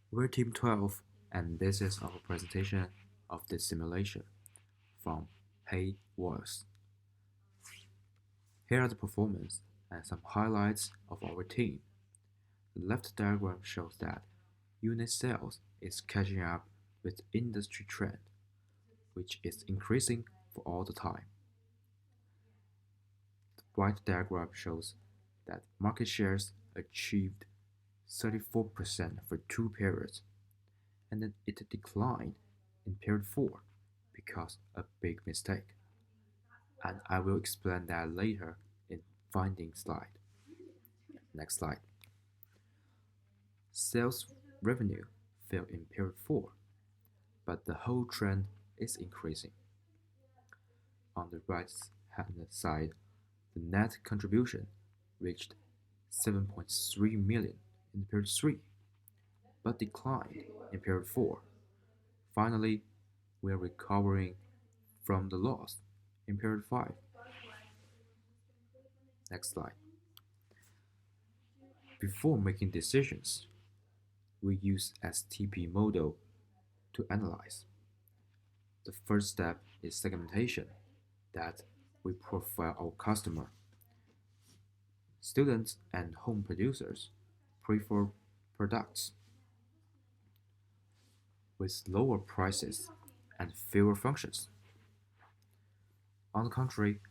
We're Team 12, and this is our presentation of this simulation from Hey Wars. Here are the performance and some highlights of our team. The left diagram shows that unit sales is catching up with industry trend, which is increasing for all the time. The right diagram shows that market shares achieved 34% for two periods, and then it declined in period 4 because a big mistake. And I will explain that later in finding slide. Next slide. Sales revenue fell in period 4, but the whole trend is increasing. On the right hand side, the net contribution reached 7.3 million in period 3, but declined in period 4. Finally, we are recovering from the loss in period 5. Next slide. Before making decisions, we use STP model to analyze. The first step is segmentation, that we profile our customer. Students and home producers prefer products with lower prices and fewer functions. On the contrary,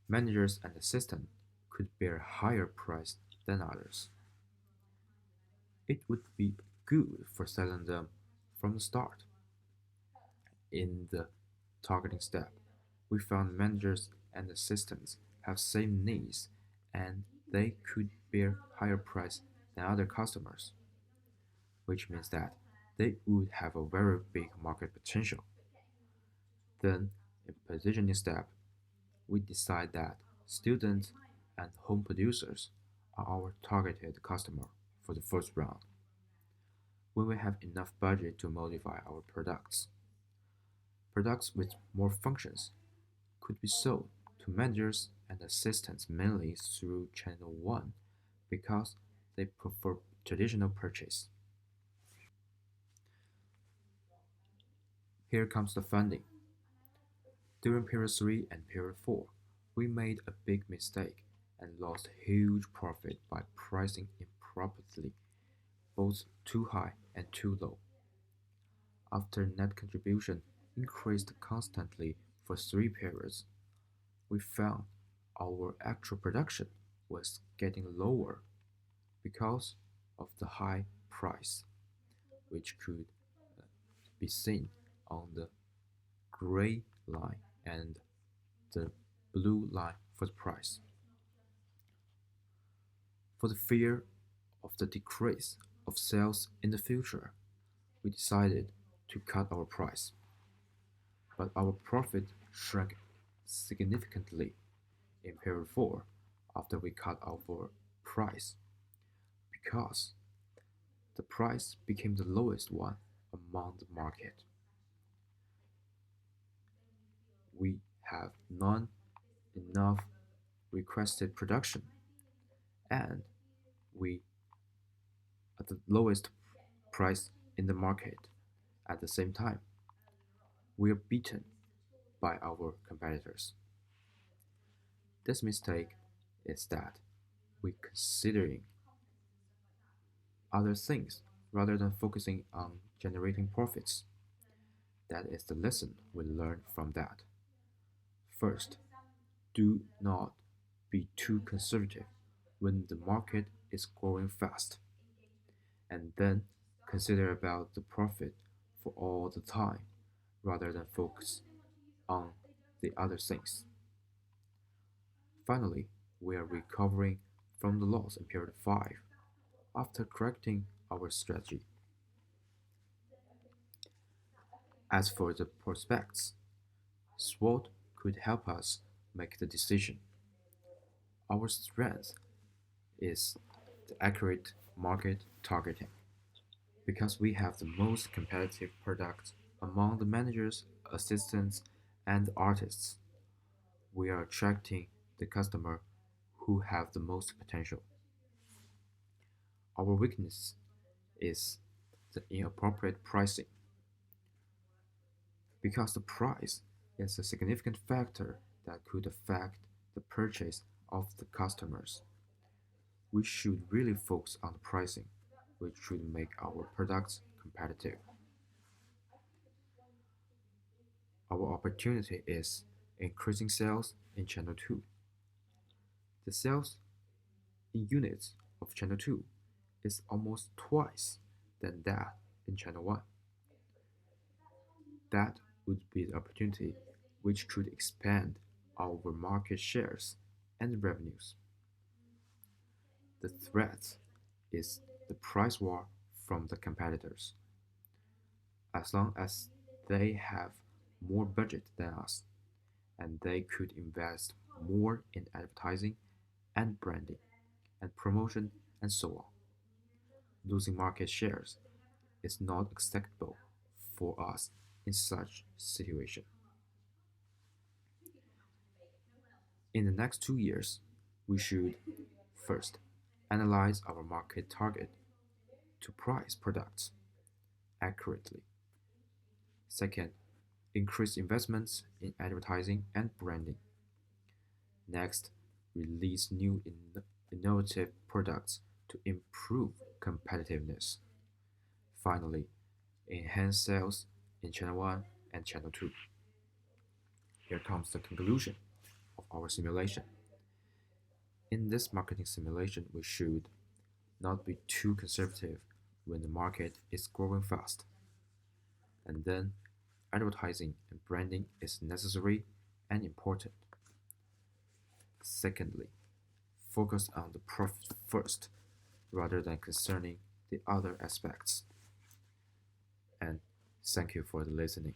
managers and assistants could bear higher price than others. It would be good for selling them from the start. In the targeting step, we found managers and assistants have same needs and they could bear higher price than other customers, which means that they would have a very big market potential. Then, in positioning step, we decide that students and home producers are our targeted customer for the first round. When we have enough budget to modify our products, products with more functions could be sold to managers and assistants mainly through Channel 1 because they prefer traditional purchase. Here comes the funding. During period 3 and period 4, we made a big mistake and lost huge profit by pricing improperly, both too high and too low. After net contribution increased constantly for 3 periods, we found our actual production was getting lower because of the high price, which could be seen on the gray line and the blue line for the price. For the fear of the decrease of sales in the future, we decided to cut our price, but our profit shrank significantly in period 4 after we cut our price because the price became the lowest one among the market. We have not enough requested production and we at the lowest price in the market. At the same time, we are beaten by our competitors. This mistake is that we considering other things rather than focusing on generating profits. That is the lesson we learned from that. First, do not be too conservative when the market is growing fast, and then consider about the profit for all the time rather than focus on the other things. Finally, we are recovering from the loss in period 5 after correcting our strategy. As for the prospects, SWOT could help us make the decision. Our strength is the accurate market targeting. Because we have the most competitive products among the managers, assistants, and artists, we are attracting the customer who have the most potential. Our weakness is the inappropriate pricing, because the price is a significant factor that could affect the purchase of the customers. We should really focus on the pricing, which should make our products competitive. Our opportunity is increasing sales in Channel 2. The sales in units of Channel 2 is almost twice than that in Channel 1. That would be the opportunity which could expand our market shares and revenues. The threat is the price war from the competitors. As long as they have more budget than us, and they could invest more in advertising and branding and promotion and so on. Losing market shares is not acceptable for us in such situation. In the next 2 years, we should first analyze our market target to price products accurately. Second, increase investments in advertising and branding. Next, release new innovative products to improve competitiveness. Finally, enhance sales in Channel 1 and Channel 2. Here comes the conclusion of our simulation. In this marketing simulation, we should not be too conservative when the market is growing fast. And then, advertising and branding is necessary and important. Secondly, focus on the profit first rather than concerning the other aspects. And thank you for the listening.